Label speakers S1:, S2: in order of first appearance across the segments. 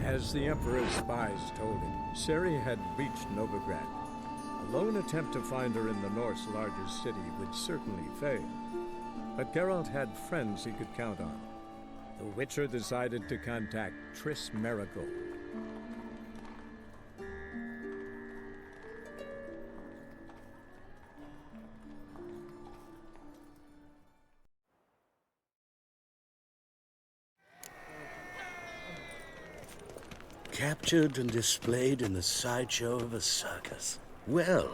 S1: As the Emperor's spies told him, Ciri had reached Novigrad. A lone attempt to find her in the North's largest city would certainly fail. But Geralt had friends he could count on. The Witcher decided to contact Triss Merigold.
S2: Captured and displayed in the sideshow of a circus. Well,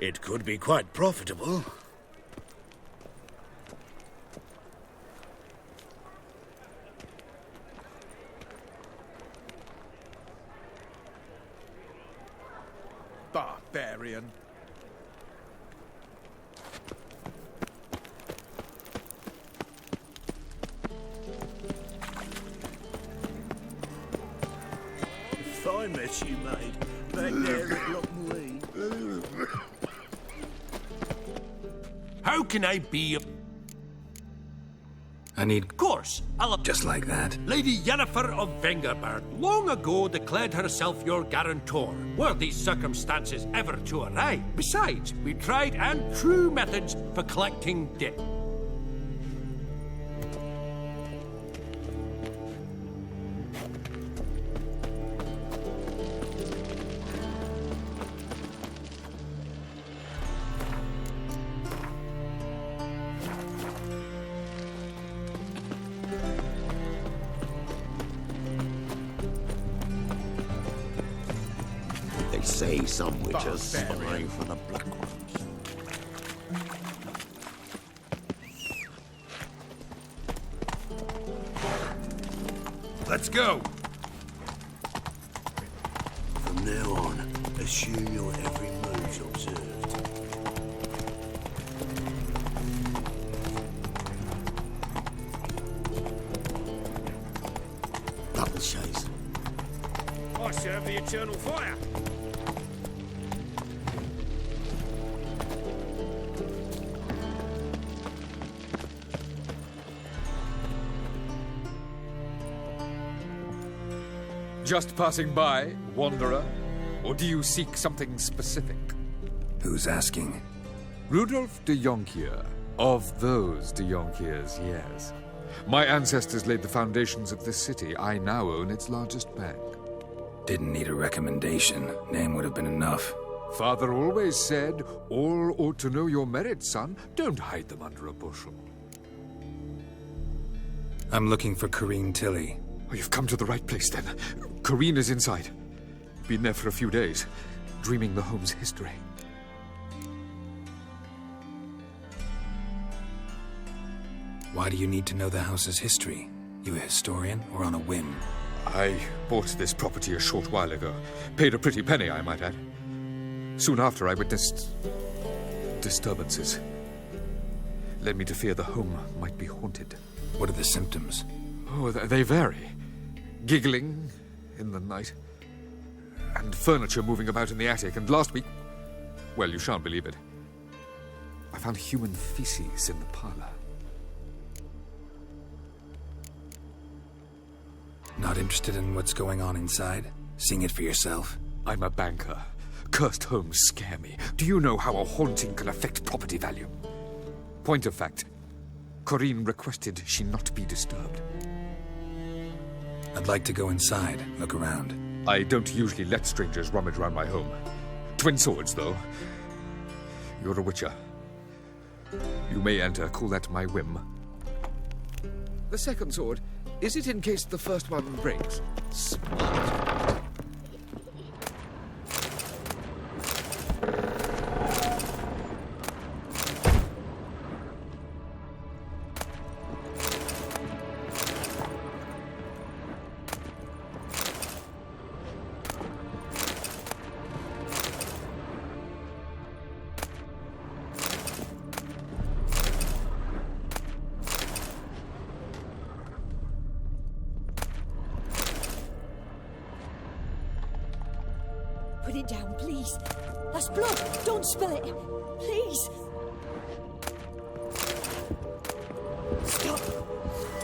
S2: it could be quite profitable.
S3: Barbarian.
S2: Fine mess you made. Back there at Lockmuir.
S4: How can I be
S5: I need...
S4: Of course, I'll...
S5: just like that.
S4: Lady Yennefer of Vengerberg long ago declared herself your guarantor, were these circumstances ever to arise. Besides, we tried and true methods for collecting debt.
S6: They say some witches spy for the Black Ones.
S4: Let's go!
S2: From now on, assume your every move's observed. Double chase.
S7: I serve the eternal fire.
S3: Just passing by, wanderer? Or do you seek something specific?
S5: Who's asking?
S3: Rudolf de Jonkier. Of those de Jonkiers, yes. My ancestors laid the foundations of this city. I now own its largest bank.
S5: Didn't need a recommendation. Name would have been enough.
S3: Father always said, all ought to know your merits, son. Don't hide them under a bushel.
S5: I'm looking for Corrine Tilly.
S3: Oh, you've come to the right place, then. Corrine is inside. Been there for a few days, dreaming the home's history.
S5: Why do you need to know the house's history? You a historian, or on a whim?
S3: I bought this property a short while ago. Paid a pretty penny, I might add. Soon after, I witnessed disturbances. Led me to fear the home might be haunted.
S5: What are the symptoms?
S3: Oh, they vary. Giggling in the night, and furniture moving about in the attic, and last week, well, you shan't believe it, I found human feces in the parlor.
S5: Not interested in what's going on inside? Seeing it for yourself?
S3: I'm a banker. Cursed homes scare me. Do you know how a haunting can affect property value? Point of fact, Corrine requested she not be disturbed.
S5: I'd like to go inside, look around.
S3: I don't usually let strangers rummage around my home. Twin swords, though. You're a witcher. You may enter, call that my whim. The second sword, is it in case the first one breaks? Smart.
S8: Put it down, please. That's blood. Don't spill it. Please. Stop.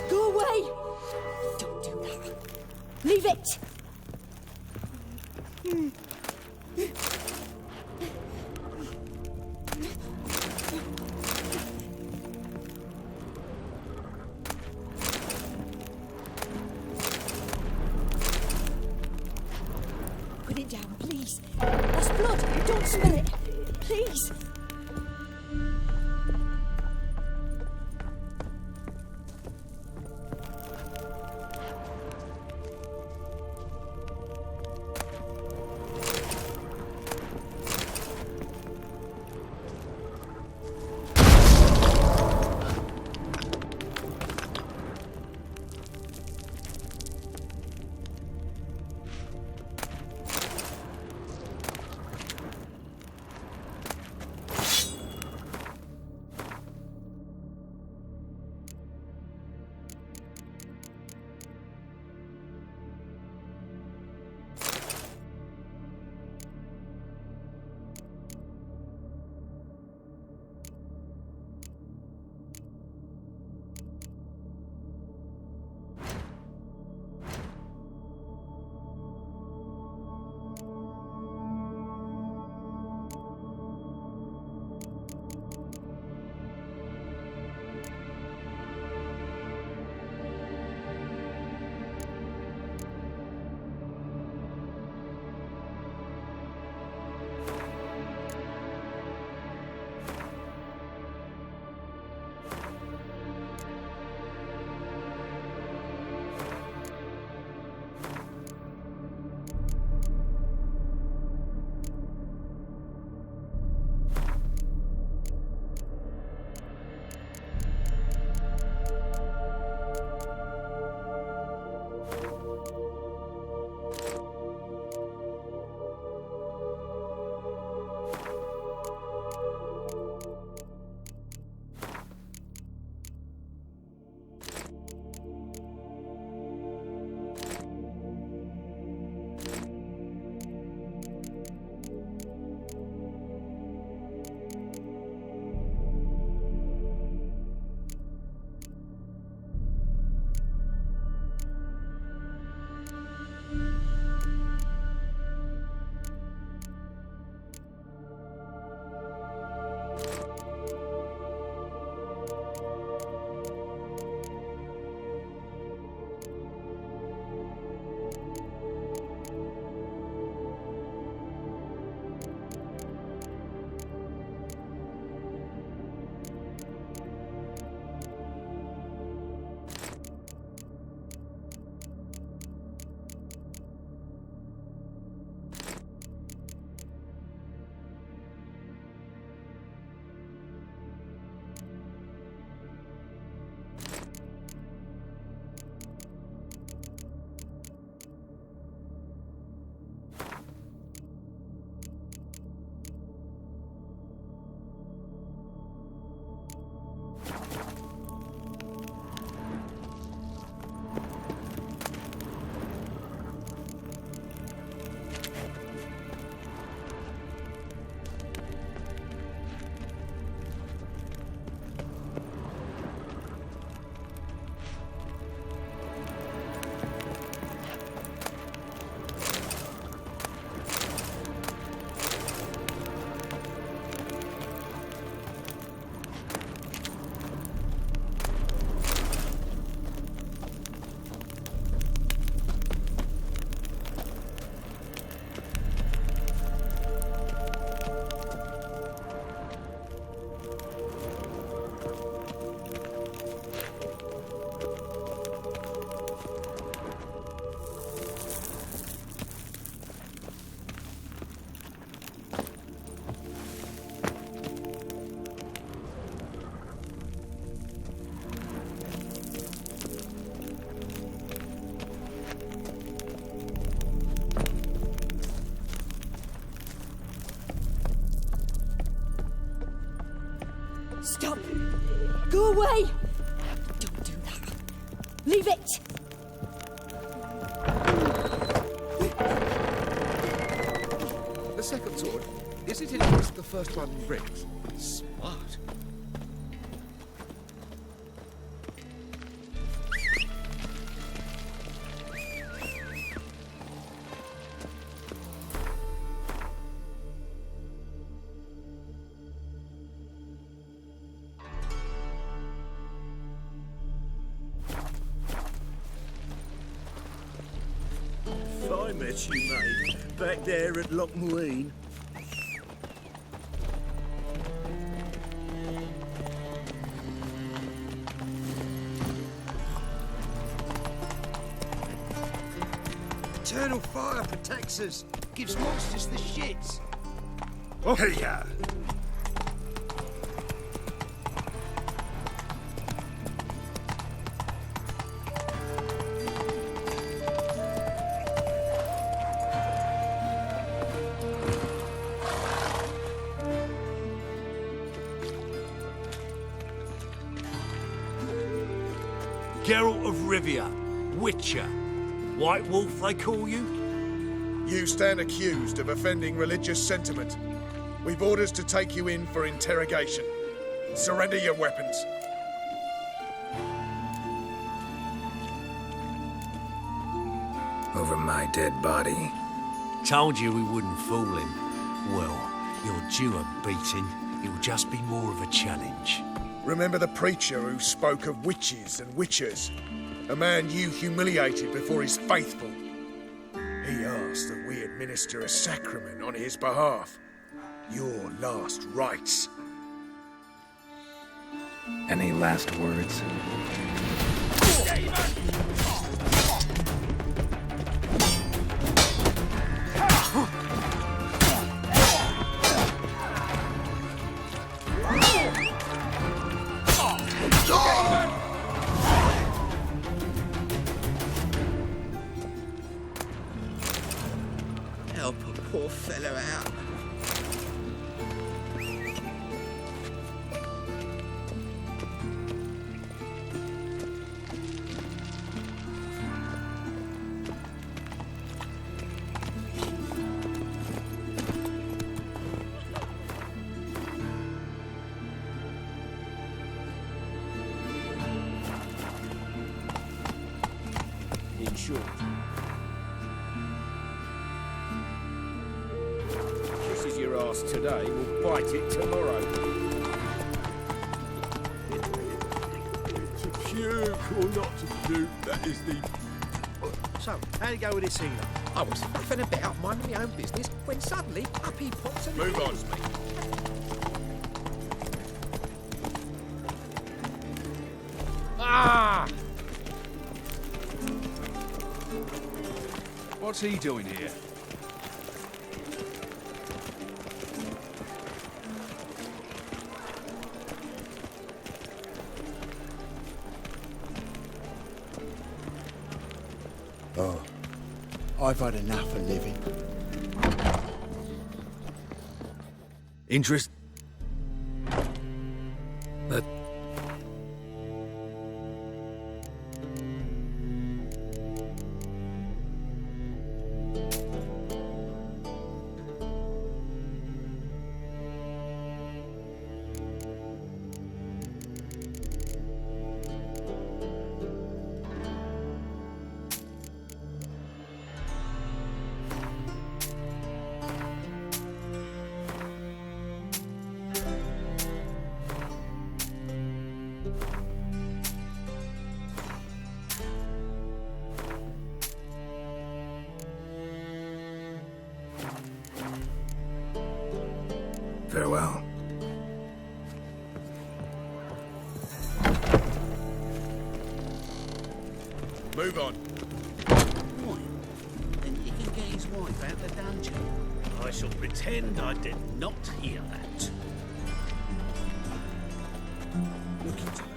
S8: Go away. Don't do that. Leave it. down, please. That's blood. Don't spill it. Please. Stop! Go away! Don't do that. Leave it!
S3: The second sword, is it in case the first one breaks? Smart.
S6: If I met you, mate,
S2: back there at Loch Muine.
S6: Eternal fire protects us. Gives monsters the shits.
S2: Okay, yeah.
S4: Geralt of Rivia, Witcher. White Wolf, they call you?
S9: You stand accused of offending religious sentiment. We've orders to take you in for interrogation. Surrender your weapons.
S5: Over my dead body.
S4: Told you we wouldn't fool him. Well, you're due a beating. It'll just be more of a challenge.
S9: Remember the preacher who spoke of witches and witchers? A man you humiliated before his faithful. He asked that we administer a sacrament on his behalf. Your last rites.
S5: Any last words?
S6: Help a poor fellow out.
S7: In short, kisses your ass today, will bite it tomorrow.
S10: To puke or not to puke, that is the...
S2: So, how'd it go with this healer?
S11: I was faffing about, minding my own business, when suddenly up he pops and
S9: Move on.
S11: kills me.
S7: Ah!
S10: What's he doing here?
S6: Oh, I've had enough of living.
S2: Interest? But... Farewell.
S9: Move on.
S2: Why? Then he can get his wife out the dungeon. I shall pretend I did not hear that. Look into them.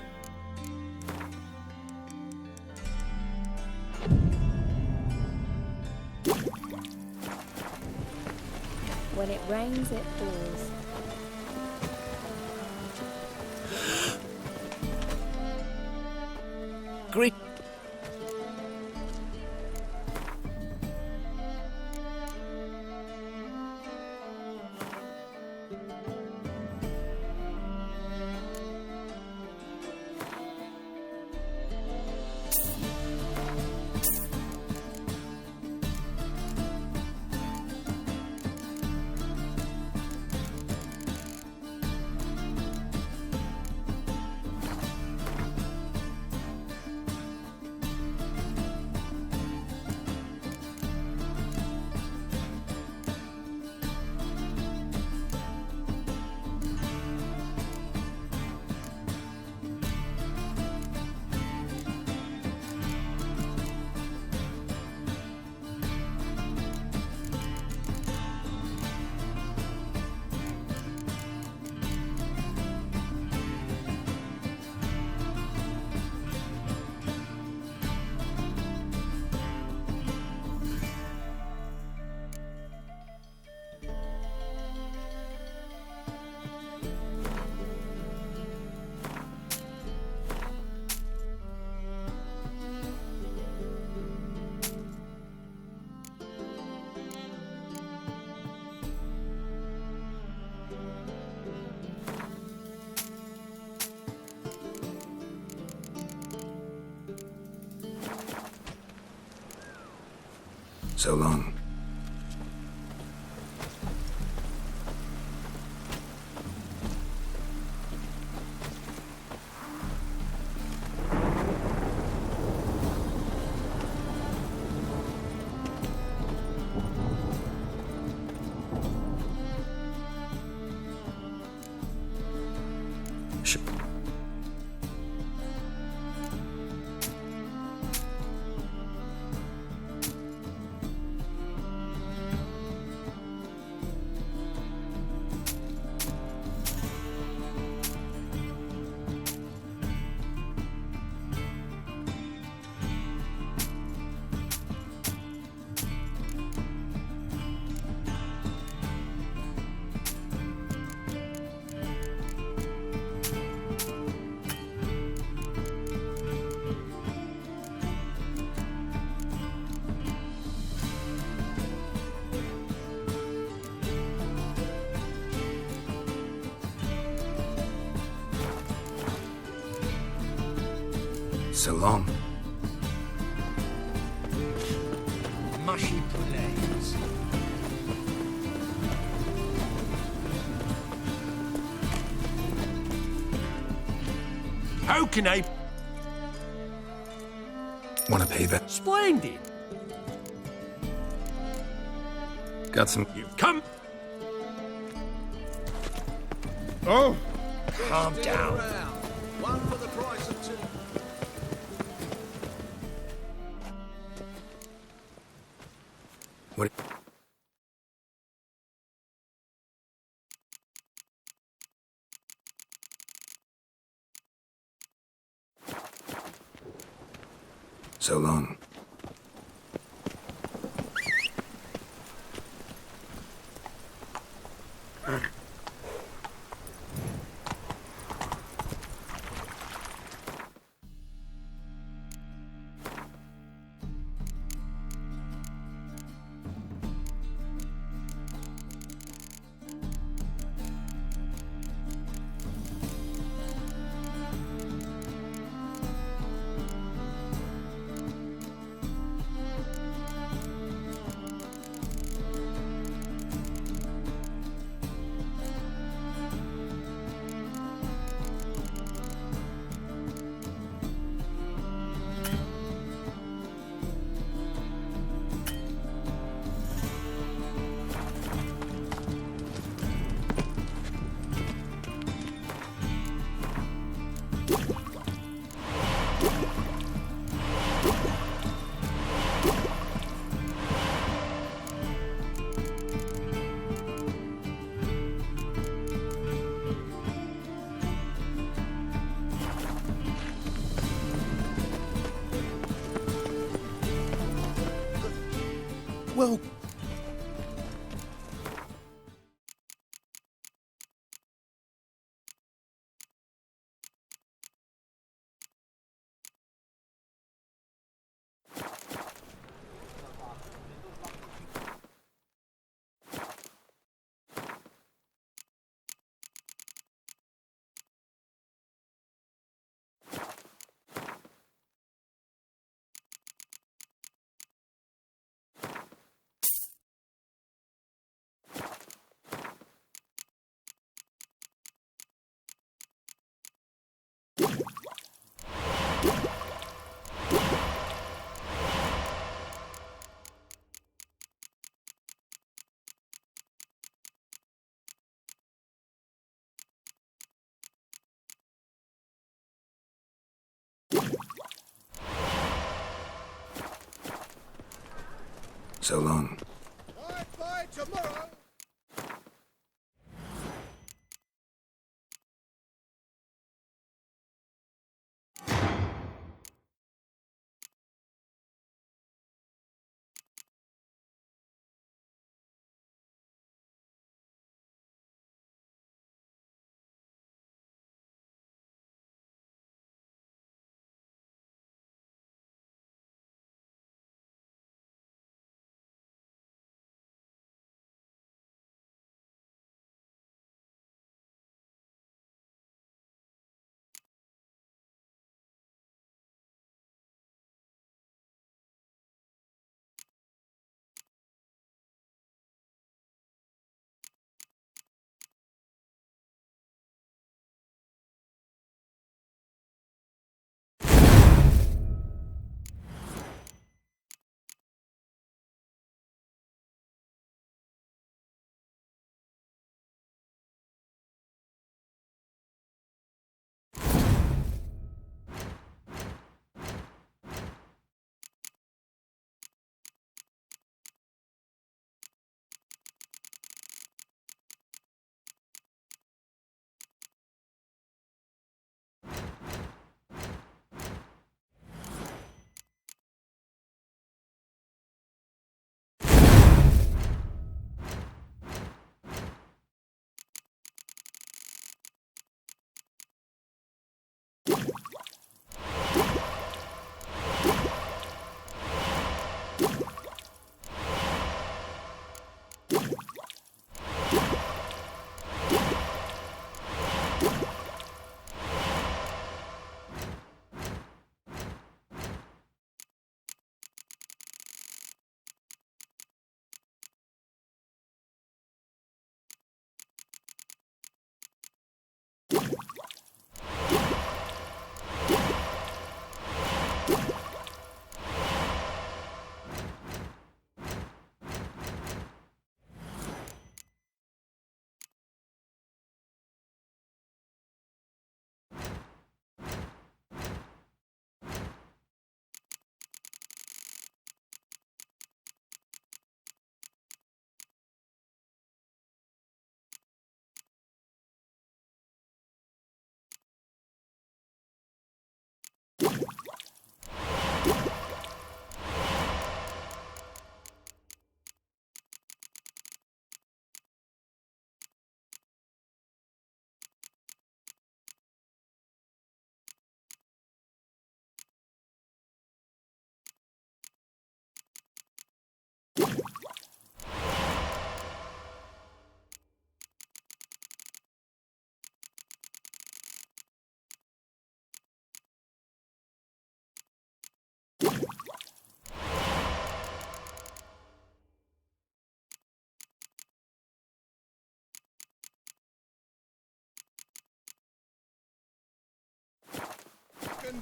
S12: When it rains, it pours.
S2: Great.
S5: So long. So long.
S7: Mushy pullays.
S4: How can I...
S5: Want to pay that?
S4: Splendid!
S5: Got some...
S4: You've come...
S9: Oh!
S7: Calm down.
S6: One for the price of two.
S5: What? So long.
S6: Well,
S5: So long.
S6: bye tomorrow.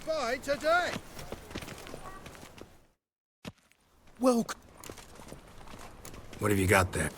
S6: buy today.
S5: Well, what have you got there?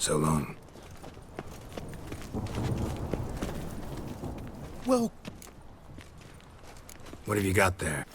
S5: So long.
S6: Well,
S5: what have you got there?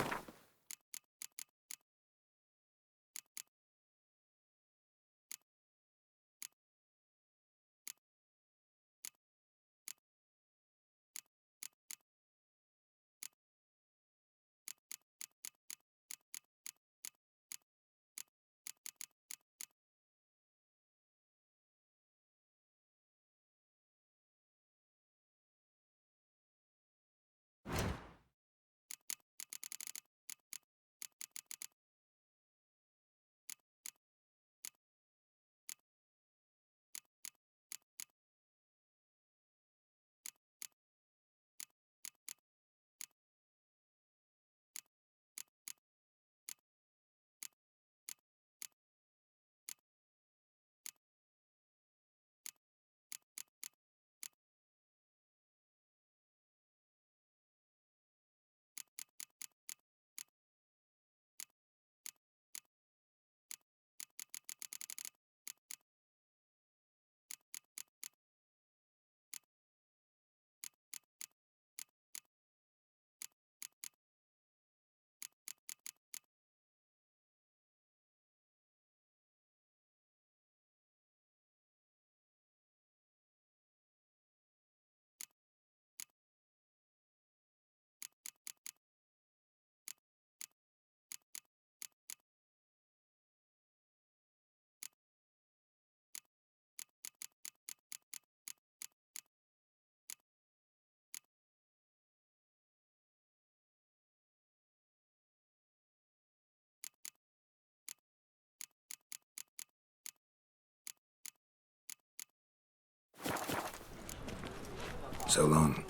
S5: So long.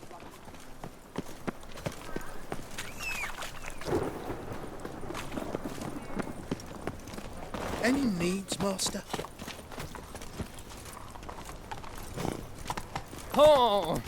S6: any needs, Master?
S10: Oh!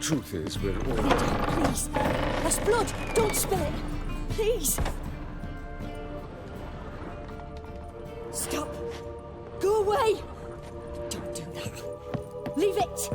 S3: truth is, we're
S8: Put it
S3: all...
S8: down, please. That's blood. Don't spill it. Please. Stop. Go away. Don't do that. Leave it.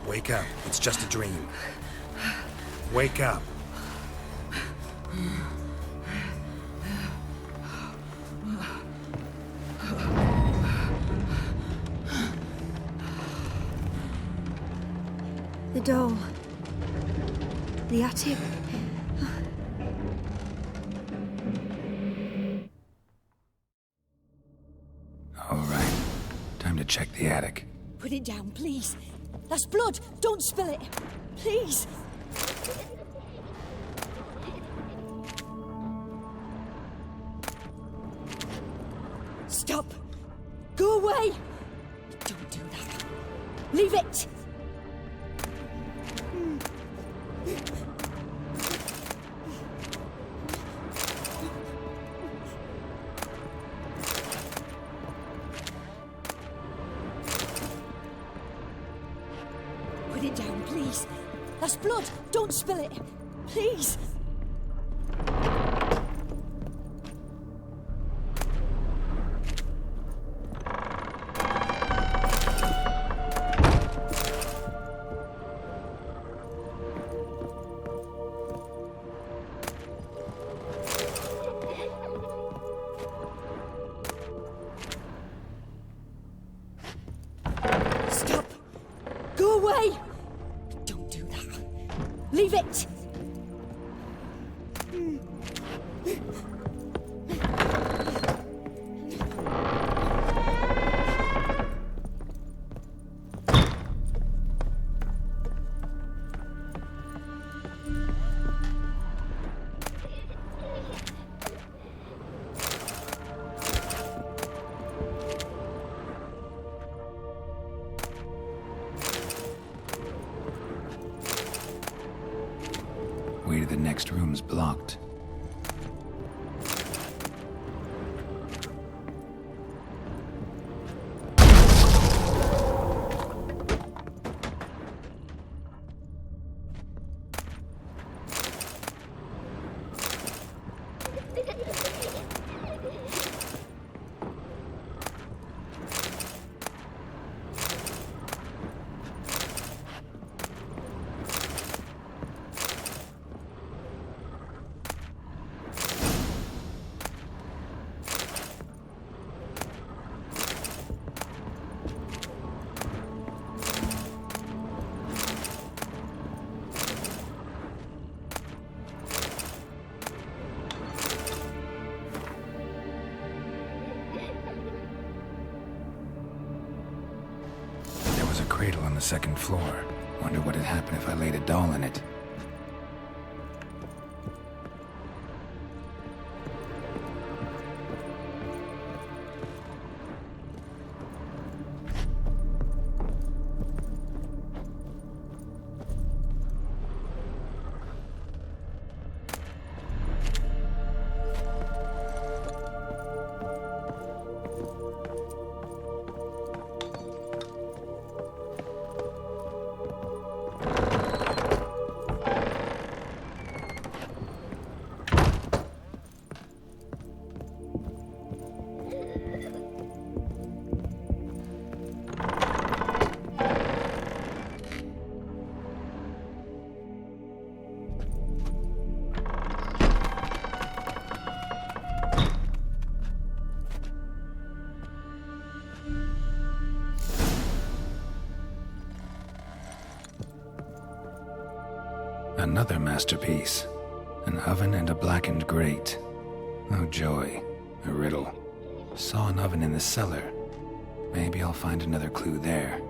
S5: Wake up. It's just a dream. Wake up.
S8: The door. The attic.
S5: All right. Time to check the attic.
S8: Put it down, please. That's blood. Don't spill it. Please. Stop. Go away. Don't do that. Leave it. Put it down, please. That's blood. Don't spill it. Please. Stop. Go away. Don't do that. Leave it.
S5: Way to the next room's blocked. There was a cradle on the second floor. Wonder what'd happen if I laid a doll in it. Another masterpiece. An oven and a blackened grate. Oh joy. A riddle. Saw an oven in the cellar. Maybe I'll find another clue there.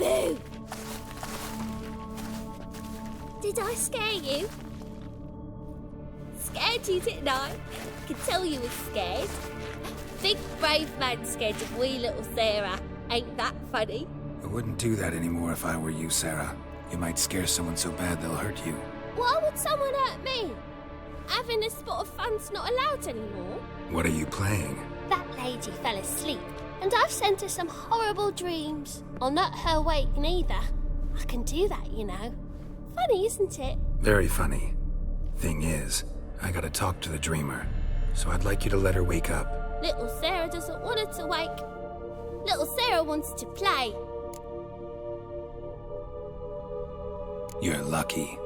S13: Boo! Did I scare you? Scared you, didn't I? Could tell you were scared. Big brave man scared of wee little Sarah. Ain't that funny?
S5: I wouldn't do that anymore if I were you, Sarah. You might scare someone so bad they'll hurt you.
S13: Why would someone hurt me? Having a spot of fun's not allowed anymore.
S5: What are you playing?
S13: That lady fell asleep, and I've sent her some horrible dreams. I'll not her wake neither. I can do that, you know. Funny, isn't it?
S5: Very funny. Thing is, I gotta talk to the dreamer, so I'd like you to let her wake up.
S13: Little Sarah doesn't want her to wake. Little Sarah wants to play.
S5: You're lucky.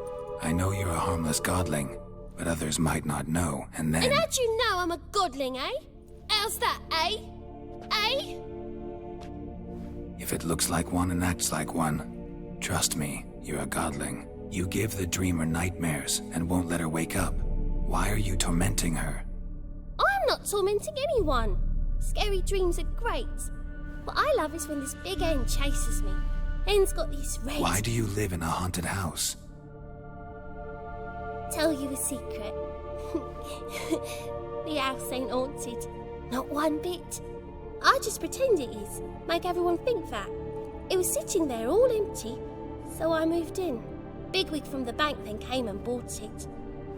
S5: I know you're a harmless godling, but others might not know, and then...
S13: And how'd you know I'm a godling, eh? How's that, eh? Eh?
S5: If it looks like one and acts like one, trust me, you're a godling. You give the dreamer nightmares and won't let her wake up. Why are you tormenting her?
S13: I'm not tormenting anyone. Scary dreams are great. What I love is when this big hen chases me. Hen's got these red...
S5: Why do you live in a haunted house?
S13: Tell you a secret. The house ain't haunted. Not one bit. I just pretend it is. Make everyone think that. It was sitting there all empty, so I moved in. Bigwig from the bank then came and bought it.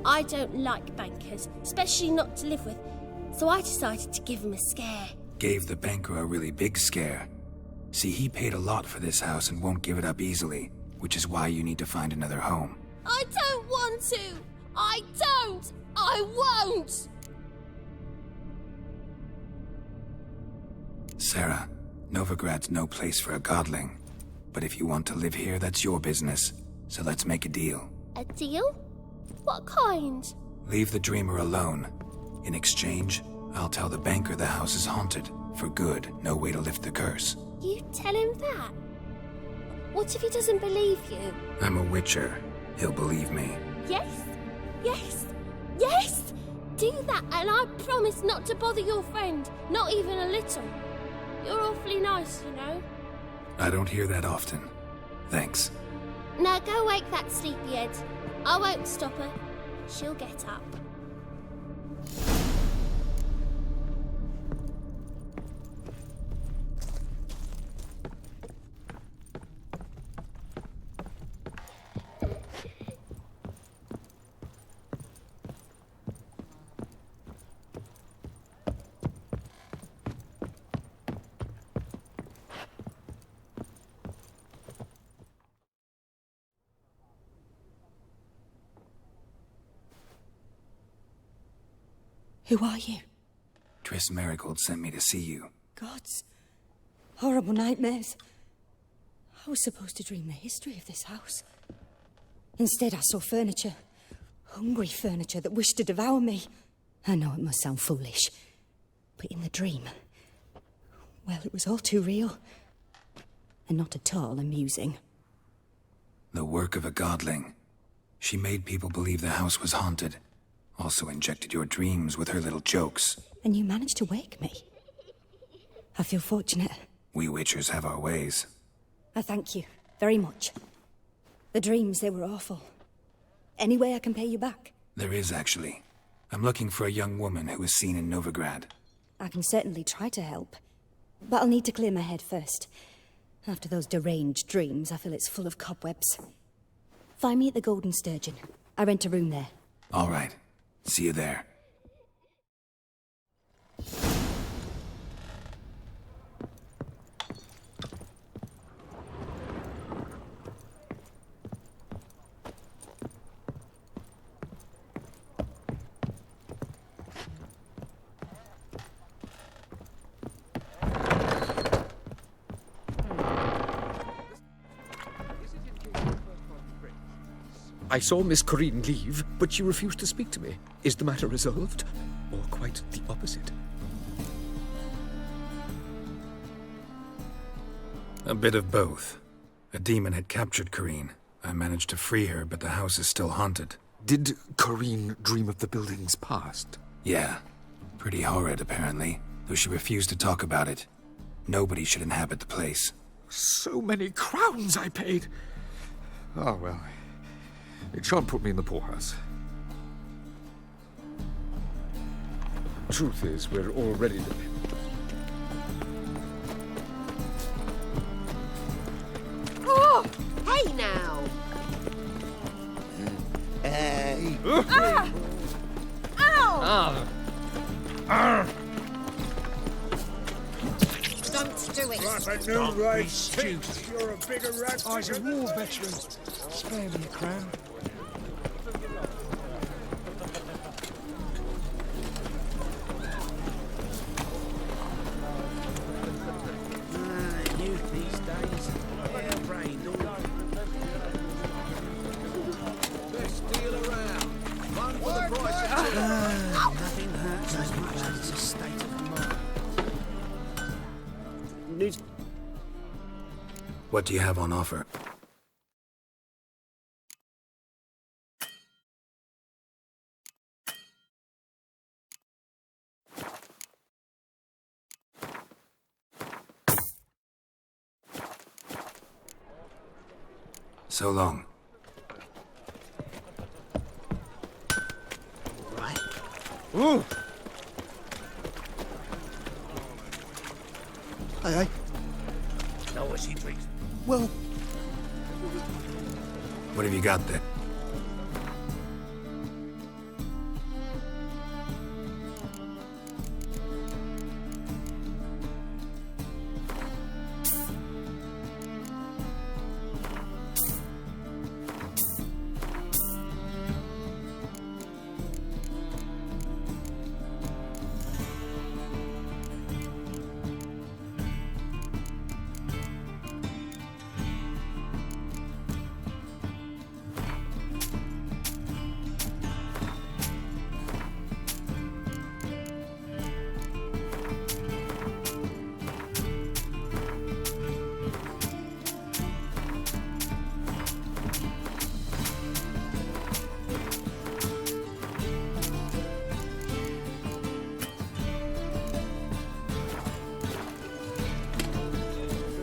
S13: I don't like bankers, especially not to live with, so I decided to give him a scare.
S5: Gave the banker a really big scare. See, he paid a lot for this house and won't give it up easily, which is why you need to find another home.
S13: I don't want to! I don't! I won't!
S5: Sarah, Novigrad's no place for a godling. But if you want to live here, that's your business. So let's make a deal.
S13: A deal? What kind?
S5: Leave the dreamer alone. In exchange, I'll tell the banker the house is haunted. For good, no way to lift the curse.
S13: You tell him that? What if he doesn't believe you?
S5: I'm a witcher. He'll believe me.
S13: Yes, yes, yes! Do that and I promise not to bother your friend. Not even a little. You're awfully nice, you know.
S5: I don't hear that often. Thanks.
S13: Now go wake that sleepyhead. I won't stop her. She'll get up.
S8: Who are you?
S5: Triss Marigold sent me to see you.
S8: Gods. Horrible nightmares. I was supposed to dream the history of this house. Instead, I saw furniture. Hungry furniture that wished to devour me. I know it must sound foolish, but in the dream, well, it was all too real. And not at all amusing.
S5: The work of a godling. She made people believe the house was haunted. Also injected your dreams with her little jokes.
S8: And you managed to wake me. I feel fortunate.
S5: We witchers have our ways.
S8: I thank you very much. The dreams, they were awful. Any way I can pay you back?
S5: There is, actually. I'm looking for a young woman who was seen in Novigrad.
S8: I can certainly try to help. But I'll need to clear my head first. After those deranged dreams, I feel it's full of cobwebs. Find me at the Golden Sturgeon. I rent a room there.
S5: All right. See you there.
S3: I saw Miss Corinne leave, but she refused to speak to me. Is the matter resolved? Or quite the opposite?
S5: A bit of both. A demon had captured Corinne. I managed to free her, but the house is still haunted.
S3: Did Corinne dream of the building's past?
S5: Yeah. Pretty horrid, apparently, though she refused to talk about it. Nobody should inhabit the place.
S3: So many crowns I paid. Oh, well. It shan't put me in the poorhouse. Truth is, we're already living.
S11: Oh, hey now.
S6: Hey.
S11: Ah! Ow! Don't do it.
S9: Like a new race thinks you're a bigger rat.
S6: I was a war veteran. Spare me a crown.
S2: Youth these days. Hair-brained all.
S7: Let's deal around. One for the price of two.
S2: Nothing hurts as much as it's a state of mind.
S5: What do you have on offer? So long.
S2: Right.
S6: Ooh. Hey.
S2: Know what she drinks.
S6: Well,
S5: What have you got there?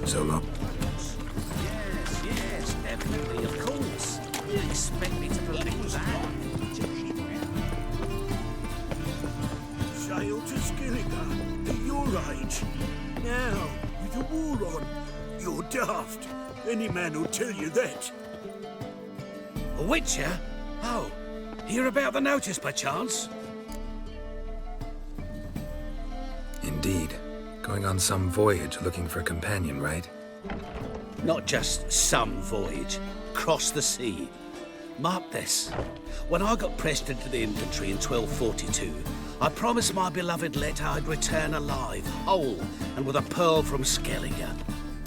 S5: So long.
S2: Yes, definitely, of course. You expect me to believe that?
S6: sail to Skillinger at your age. Now, with the war on, you're daft. Any man will tell you that.
S2: A witcher? Oh, hear about the notice by chance?
S5: Indeed. Going on some voyage looking for a companion, right?
S2: Not just some voyage. Cross the sea. Mark this. When I got pressed into the infantry in 1242, I promised my beloved Let I'd return alive, whole, and with a pearl from Skellige.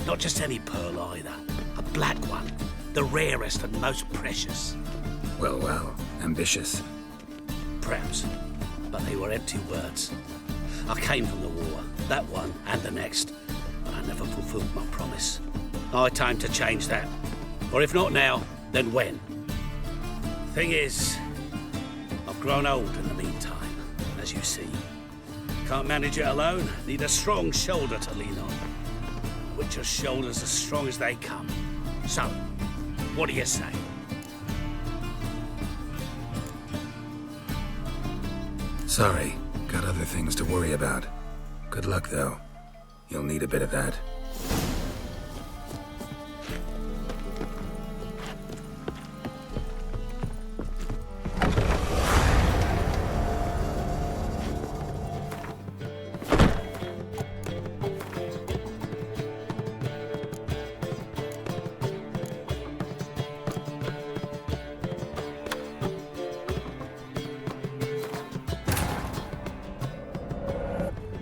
S2: Not just any pearl either. A black one. The rarest and most precious.
S5: Well, well. Ambitious.
S2: Perhaps. But they were empty words. I came from the war, that one and the next, but I never fulfilled my promise. High time to change that. Or if not now, then when? Thing is, I've grown old in the meantime, as you see. Can't manage it alone, need a strong shoulder to lean on. Witcher's shoulders as strong as they come. So, what do you say?
S5: Sorry. Got other things to worry about. Good luck, though. You'll need a bit of that.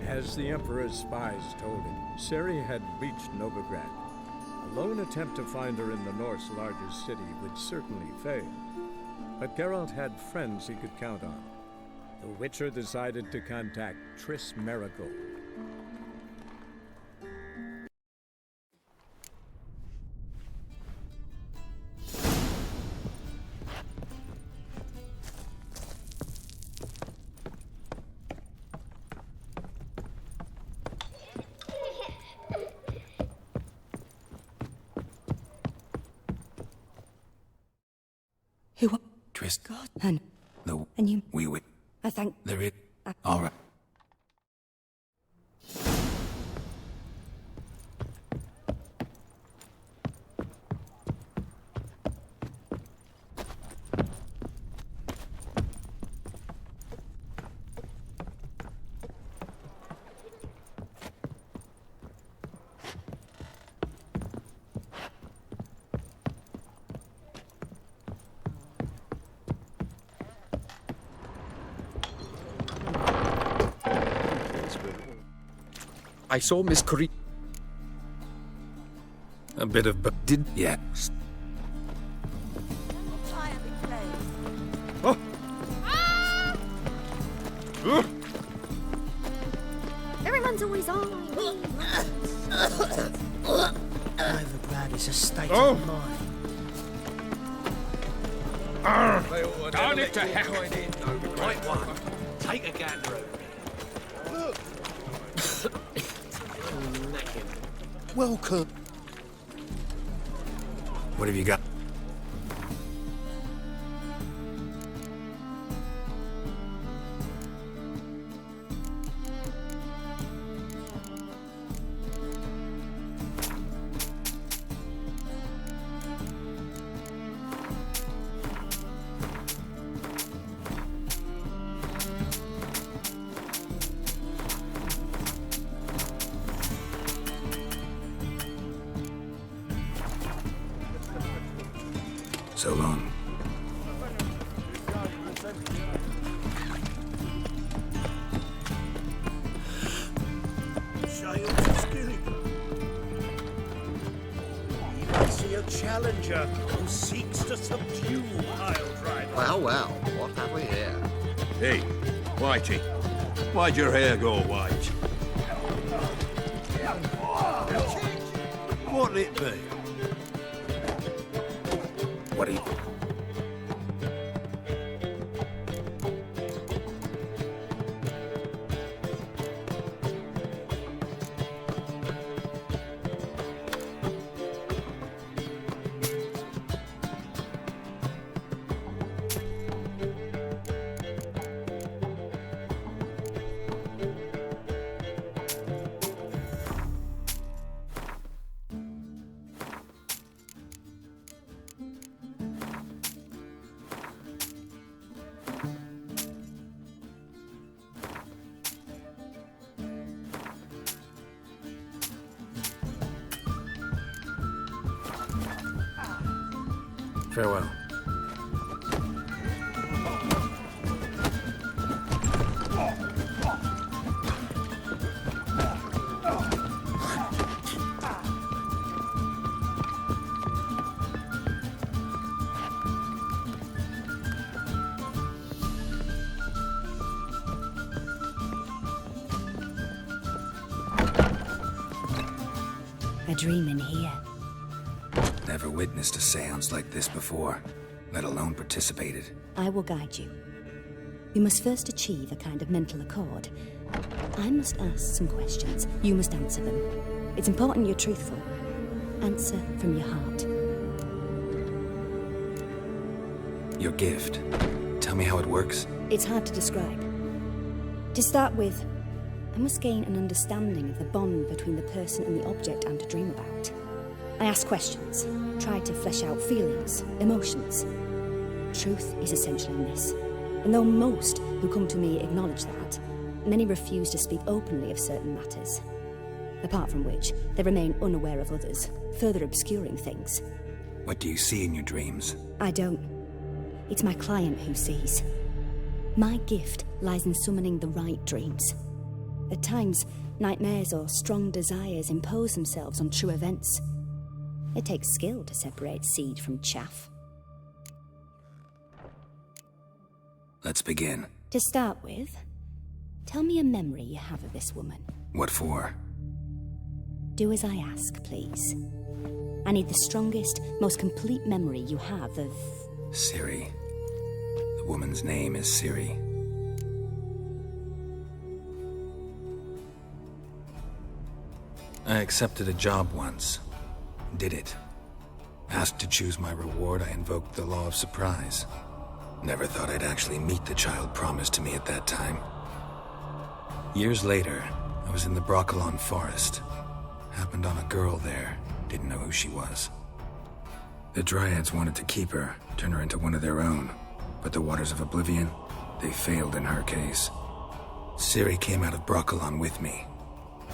S1: As the Emperor's spies told him, Ciri had reached Novigrad. A lone attempt to find her in the North's largest city would certainly fail. But Geralt had friends he could count on. The Witcher decided to contact Triss Merigold.
S5: is
S8: God. And you...
S5: We...
S8: I thank...
S5: There is... All right.
S3: I saw Miss Curry.
S5: A bit of... Did... Yeah.
S3: Oh!
S12: Everyone's always on.
S14: Novigrad is a state
S3: Oh.
S14: of mind.
S4: Darn it to heck! Right one. Take a gander over it.
S14: Welcome.
S5: What have you got? So long.
S6: You see a challenger who seeks to subdue Piledriver.
S7: Well, well, what have we here?
S4: Hey, Whitey. Why'd your hair go white? What'll it be?
S5: What do you... Farewell.
S8: A dream in here.
S5: Never witnessed a seance like this before, let alone participated.
S8: I will guide you. We must first achieve a kind of mental accord. I must ask some questions. You must answer them. It's important you're truthful. Answer from your heart.
S5: Your gift. Tell me how it works.
S8: It's hard to describe. To start with, I must gain an understanding of the bond between the person and the object I'm to dream about. I ask questions, try to flesh out feelings, emotions. Truth is essential in this. And though most who come to me acknowledge that, many refuse to speak openly of certain matters. Apart from which, they remain unaware of others, further obscuring things.
S5: What do you see in your dreams?
S8: I don't. It's my client who sees. My gift lies in summoning the right dreams. At times, nightmares or strong desires impose themselves on true events. It takes skill to separate seed from chaff.
S5: Let's begin.
S8: To start with, tell me a memory you have of this woman.
S5: What for?
S8: Do as I ask, please. I need the strongest, most complete memory you have of...
S5: Ciri. The woman's name is Ciri. I accepted a job once. Did it. Asked to choose my reward, I invoked the law of surprise. Never thought I'd actually meet the child promised to me at that time. Years later, I was in the Broccolon forest. Happened on a girl there. Didn't know who she was. The Dryads wanted to keep her, turn her into one of their own. But the Waters of Oblivion, they failed in her case. Ciri came out of Broccolon with me.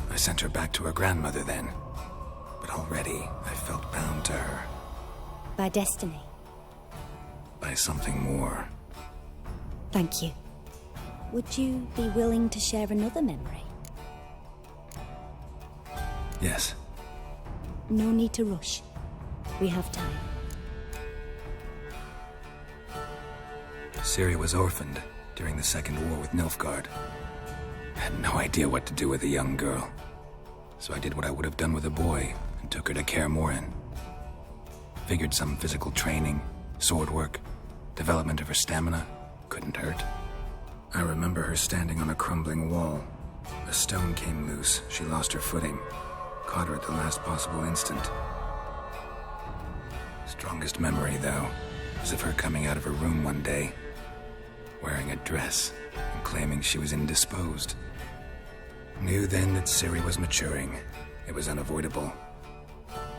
S5: I sent her back to her grandmother then. But already, I felt bound to her.
S8: By destiny.
S5: By something more.
S8: Thank you. Would you be willing to share another memory?
S5: Yes.
S8: No need to rush. We have time.
S5: Ciri was orphaned during the Second War with Nilfgaard. I had no idea what to do with a young girl. So I did what I would have done with a boy and took her to Kaer Morhen. Figured some physical training, sword work, development of her stamina couldn't hurt. I remember her standing on a crumbling wall. A stone came loose, she lost her footing. Caught her at the last possible instant. Strongest memory, though, was of her coming out of her room one day, wearing a dress and claiming she was indisposed. Knew then that Ciri was maturing. It was unavoidable.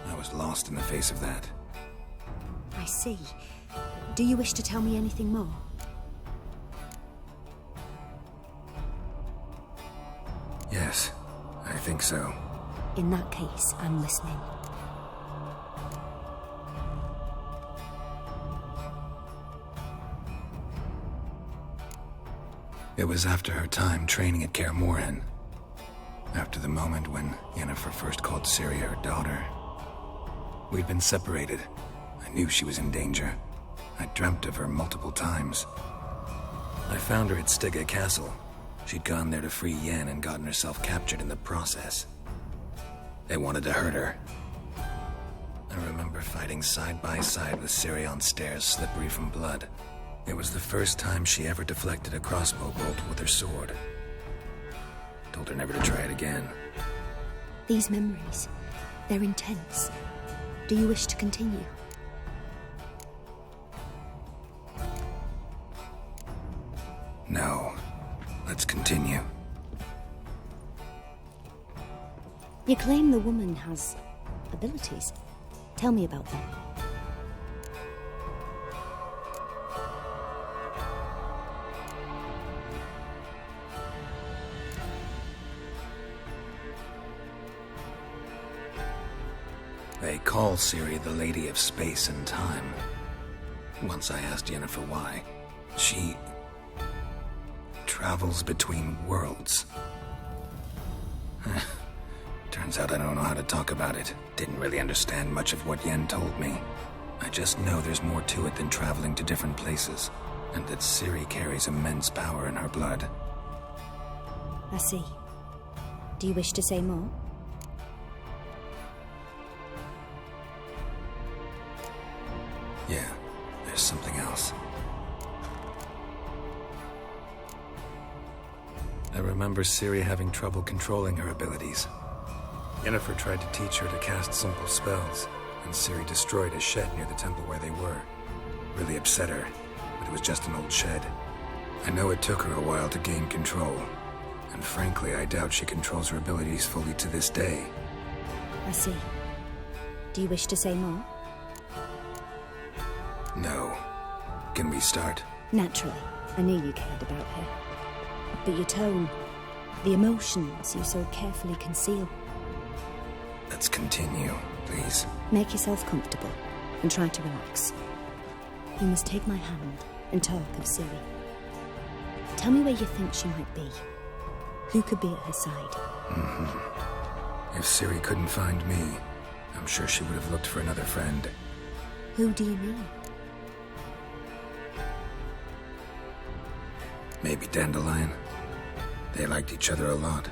S5: I was lost in the face of that.
S8: I see. Do you wish to tell me anything more?
S5: Yes, I think so.
S8: In that case, I'm listening.
S5: It was after her time training at Kaer Morhen. After the moment when Yennefer first called Ciri her daughter. We'd been separated. I knew she was in danger. I dreamt of her multiple times. I found her at Stygga Castle. She'd gone there to free Yen and gotten herself captured in the process. They wanted to hurt her. I remember fighting side by side with Ciri on stairs slippery from blood. It was the first time she ever deflected a crossbow bolt with her sword. Told her never to try it again.
S8: These memories, they're intense. Do you wish to continue?
S5: No. Let's continue.
S8: You claim the woman has abilities. Tell me about them.
S5: They call Ciri the Lady of Space and Time. Once I asked Yennefer why. She travels between worlds. Turns out I don't know how to talk about it. Didn't really understand much of what Yen told me. I just know there's more to it than traveling to different places, and that Ciri carries immense power in her blood.
S8: I see. Do you wish to say more?
S5: Yeah, there's something else. I remember Ciri having trouble controlling her abilities. Yennefer tried to teach her to cast simple spells, and Ciri destroyed a shed near the temple where they were. Really upset her, but it was just an old shed. I know it took her a while to gain control, and frankly, I doubt she controls her abilities fully to this day.
S8: I see. Do you wish to say more?
S5: No. Can we start?
S8: Naturally. I knew you cared about her. But your tone, the emotions you so carefully conceal.
S5: Let's continue, please.
S8: Make yourself comfortable and try to relax. You must take my hand and talk of Ciri. Tell me where you think she might be. Who could be at her side?
S5: If Ciri couldn't find me, I'm sure she would have looked for another friend.
S8: Who do you mean?
S5: Maybe Dandelion. They liked each other a lot.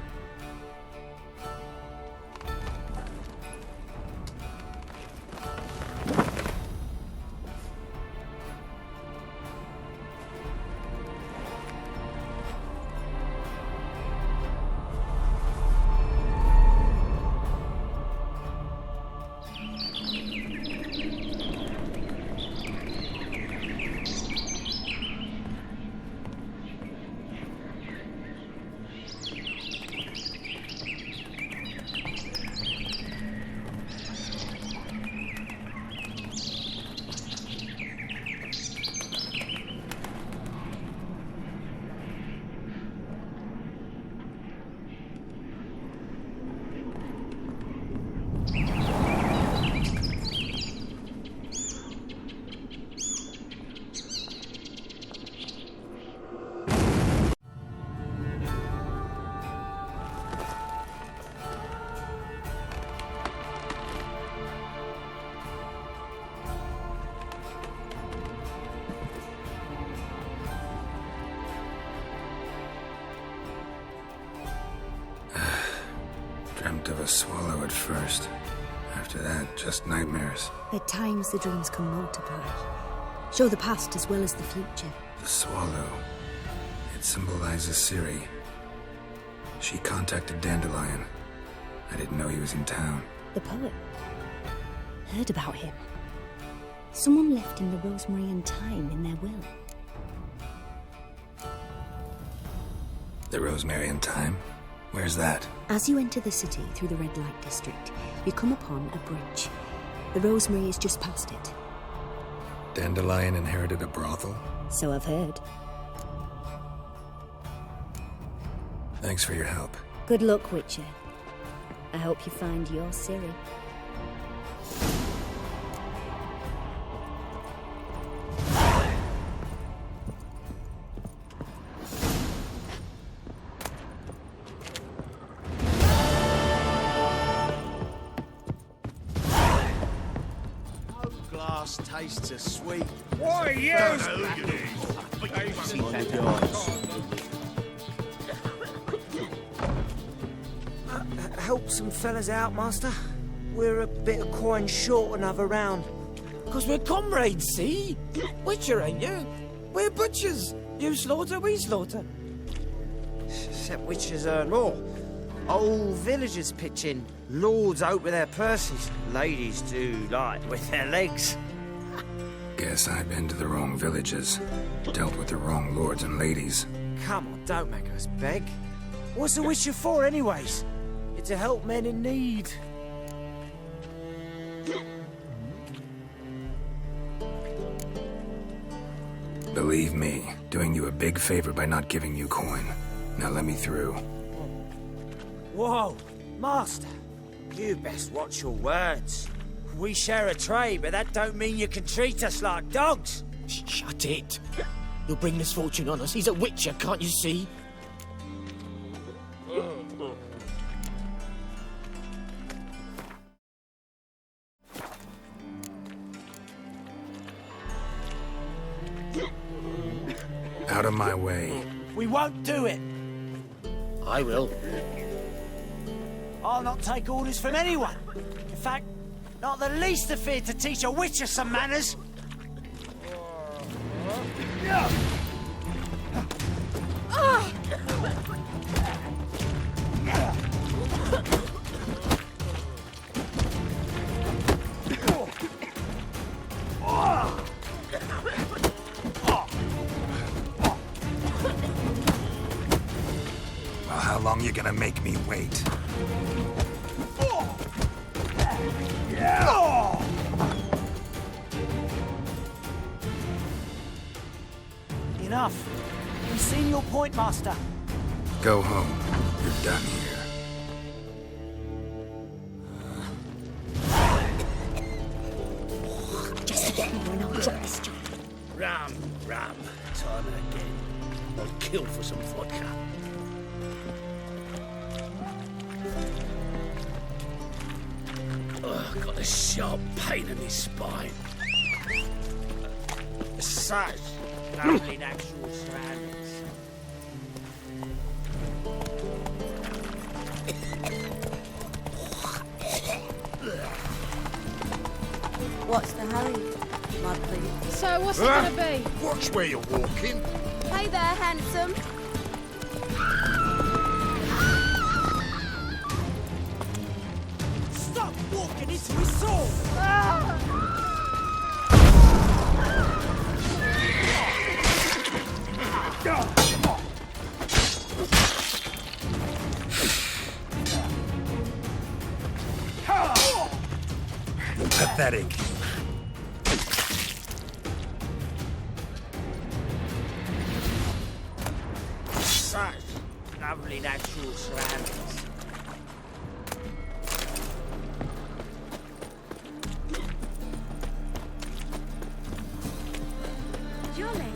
S5: Dreamt of a swallow at first. After that, just nightmares.
S15: At times, the dreams can multiply. Show the past as well as the future.
S5: The swallow. It symbolizes Ciri. She contacted Dandelion. I didn't know he was in town.
S15: The poet. Heard about him. Someone left him the rosemary and thyme in their will.
S5: The rosemary and thyme? Where's that?
S15: As you enter the city through the red light district, you come upon a bridge. The rosemary is just past it.
S5: Dandelion inherited a brothel?
S15: So I've heard.
S5: Thanks for your help.
S15: Good luck, Witcher. I hope you find your Ciri.
S7: Tastes are sweet.
S6: Why, yes!
S14: Help some fellas out, Master. We're a bit of coin short another round.
S11: 'Cause we're comrades, see? Witcher, ain't you? We're butchers. You slaughter, we slaughter.
S14: Except Witchers earn more. Old villagers pitch in. Lords out with their purses. Ladies do like with their legs.
S5: Guess I've been to the wrong villages. Dealt with the wrong lords and ladies.
S14: Come on, don't make us beg. What's the Witcher for, anyways? It's to help men in need.
S5: Believe me, doing you a big favor by not giving you coin. Now let me through.
S14: Whoa, Master. You best watch your words. We share a trade, but that don't mean you can treat us like dogs.
S11: Shut it. You'll bring misfortune on us. He's a Witcher, can't you see?
S5: Out of my way.
S14: We won't do it.
S2: I will.
S14: I'll not take orders from anyone. In fact, not the least afeard to teach a Witcher some manners.
S5: Well, how long you gonna make me wait?
S14: Enough. We've seen your point, Master.
S5: Go home. You're done here.
S15: Just a bit more and I'll drop this job.
S2: Rum. Time and again. I'll kill for some vodka. Oh, got a sharp pain in my spine.
S14: Such lovely natural surroundings.
S16: What's the hurry, my pretty?
S12: So what's it gonna be?
S9: Watch where you're walking.
S12: Hey there, handsome.
S14: Stop walking into his sword!
S5: Pathetic.
S14: Such lovely natural surroundings.
S12: Jolly.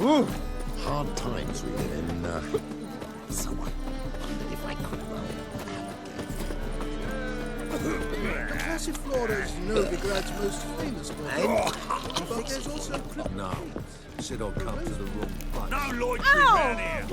S7: Ooh, hard times we live in. Someone wondered if I could
S6: The Passiflora is Novigrad's most famous brand. But there's also a
S7: No, Sid will come to the wrong place.
S6: No loitering around here!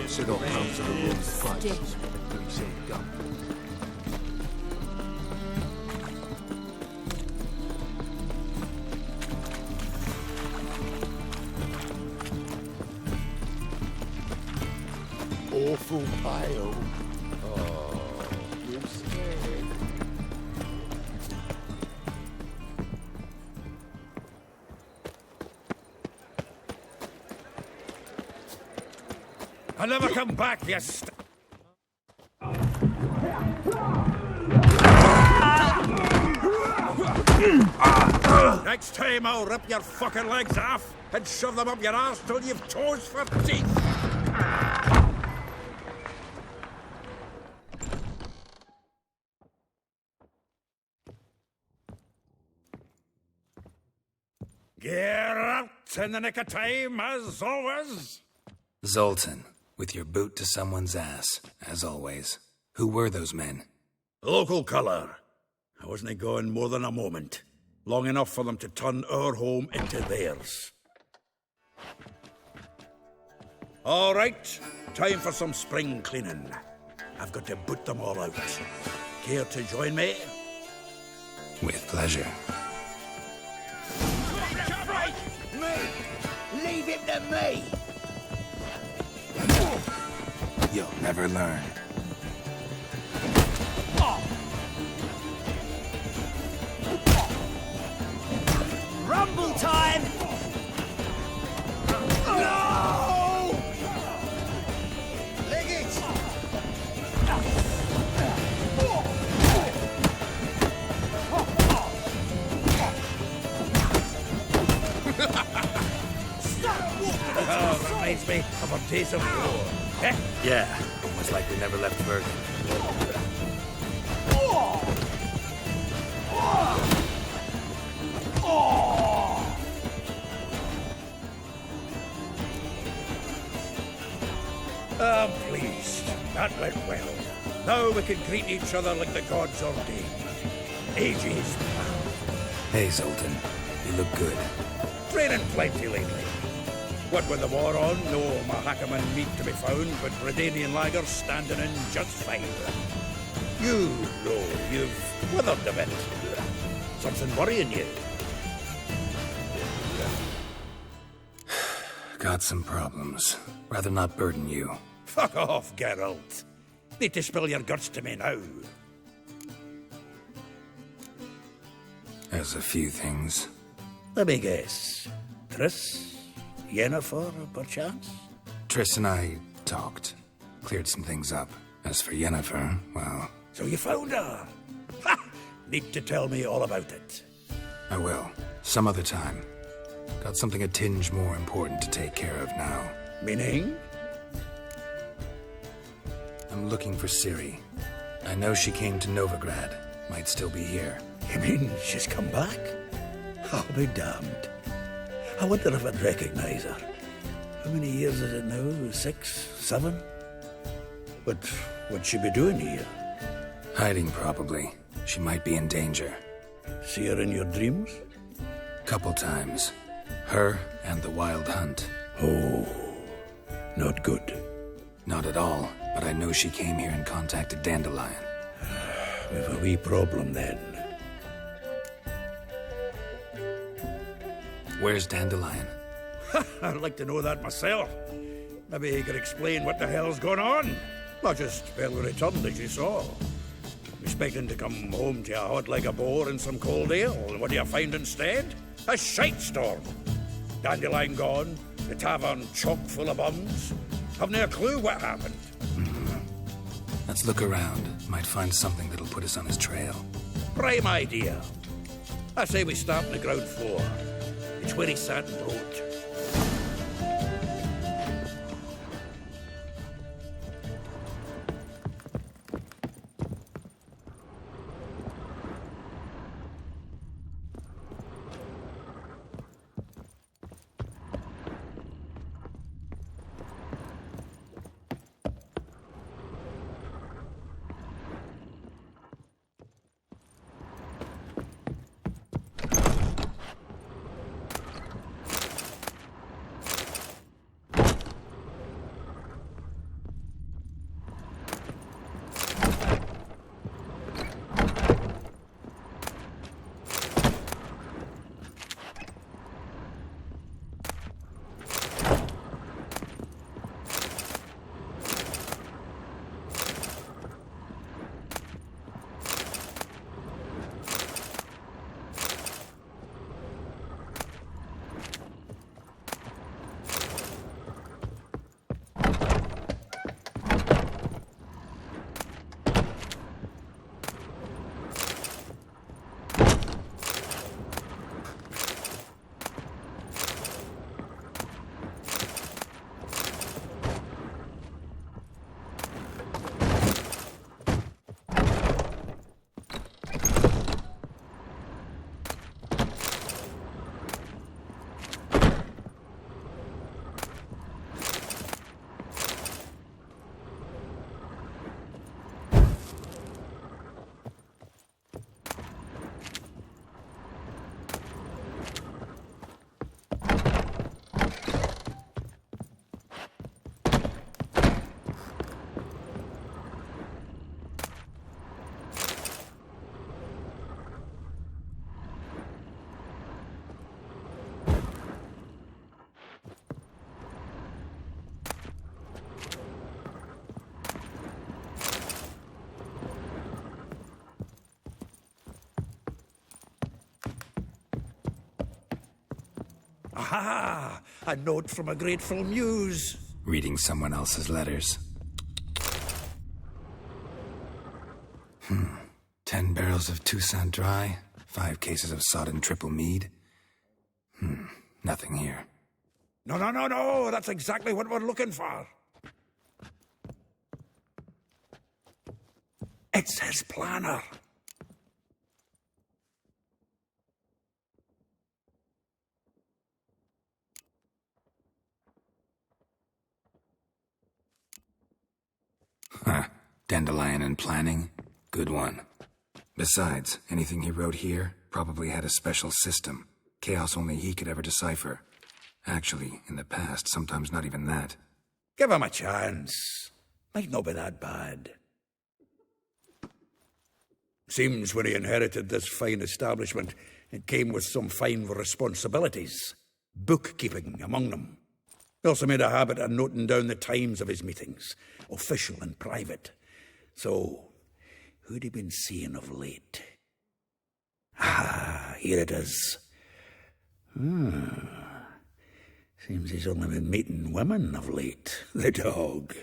S10: Should all come to the room's fight. Please don't go. Awful pale. Oh, you're scared.
S4: I'll never come back, you Next time I'll rip your fucking legs off and shove them up your arse till you've toes for teeth. Get out in the nick of time, as always.
S5: Zoltan, with your boot to someone's ass, as always. Who were those men?
S4: Local colour. I wasn't gone more than a moment. Long enough for them to turn our home into theirs. All right, time for some spring cleaning. I've got to boot them all out. Care to join me?
S5: With pleasure.
S14: Me! Leave him to me!
S5: You'll never learn.
S14: Rumble time! No! Leg it!
S4: Oh, reminds me of our days of war. Eh?
S2: Yeah, almost like we never left Bergen.
S4: I'm pleased. That went well. Now we can greet each other like the gods ordained. Ages.
S5: Hey, Zoltan. You look good.
S4: Training plenty lately. What with the war on, no Mahakaman meat to be found, but Redanian lagers standing in just fine. You know, you've withered a bit. Something worrying you?
S5: Got some problems. Rather not burden you.
S4: Fuck off, Geralt. Need to spill your guts to me now.
S5: There's a few things.
S4: Let me guess. Triss? Yennefer, perchance?
S5: Triss and I talked. Cleared some things up. As for Yennefer, well...
S4: So you found her? Ha! Need to tell me all about it.
S5: I will. Some other time. Got something a tinge more important to take care of now.
S4: Meaning?
S5: I'm looking for Ciri. I know she came to Novigrad. Might still be here.
S4: You mean she's come back? I'll be damned. I wonder if I'd recognize her. How many years is it now? 6, 7? But what'd she be doing here?
S5: Hiding, probably. She might be in danger.
S4: See her in your dreams?
S5: Couple times. Her and the Wild Hunt.
S4: Oh, not good.
S5: Not at all, but I know she came here and contacted Dandelion.
S4: We've a wee problem then.
S5: Where's Dandelion?
S4: I'd like to know that myself. Maybe he could explain what the hell's going on. Not just well returned, as you saw. Expecting to come home to a hot like a boar in some cold ale, and what do you find instead? A shite storm. Dandelion gone, the tavern chock full of bums. Haven't a clue what happened.
S5: Let's look around. Might find something that'll put us on his trail.
S4: Prime idea. I say we start on the ground floor. It's where he sat and wrote. Aha! A note from a grateful muse.
S5: Reading someone else's letters. 10 barrels of Toussaint Dry, 5 cases of sodden triple mead. Nothing here.
S4: No, that's exactly what we're looking for. It's his planner.
S5: Dandelion and planning? Good one. Besides, anything he wrote here probably had a special system. Chaos only he could ever decipher. Actually, in the past, sometimes not even that.
S4: Give him a chance. Might not be that bad. Seems when he inherited this fine establishment, it came with some fine responsibilities. Bookkeeping among them. He also made a habit of noting down the times of his meetings, official and private. So, who'd he been seeing of late? Here it is. Seems he's only been meeting women of late, the dog.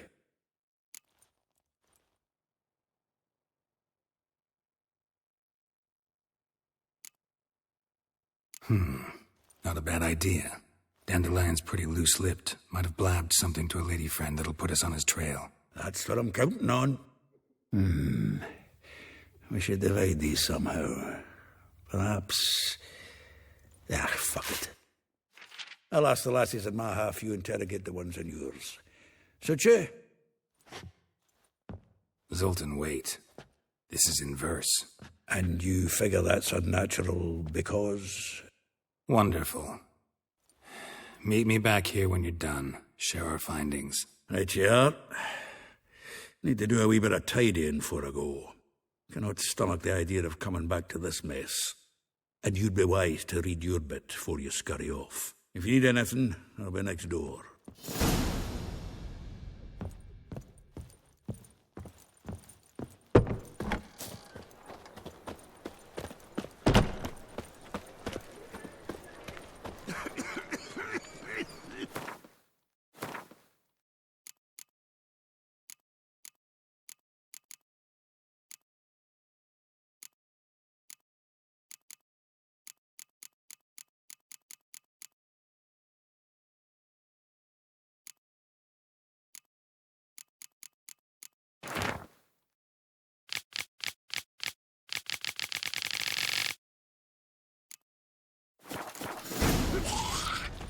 S5: Not a bad idea. Dandelion's pretty loose-lipped. Might have blabbed something to a lady friend that'll put us on his trail.
S4: That's what I'm counting on. We should divide these somehow. Perhaps... fuck it. I'll ask the lassies in my half, you interrogate the ones in yours. Suit you?
S5: Zoltan, wait. This is in verse.
S4: And you figure that's unnatural because...
S5: Wonderful. Meet me back here when you're done. Share our findings.
S4: Right you are. Need to do a wee bit of tidying before I go. Cannot stomach the idea of coming back to this mess. And you'd be wise to read your bit before you scurry off. If you need anything, I'll be next door.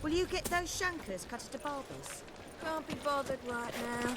S16: Will you get those shankers cut at a barber's?
S12: Can't be bothered right now.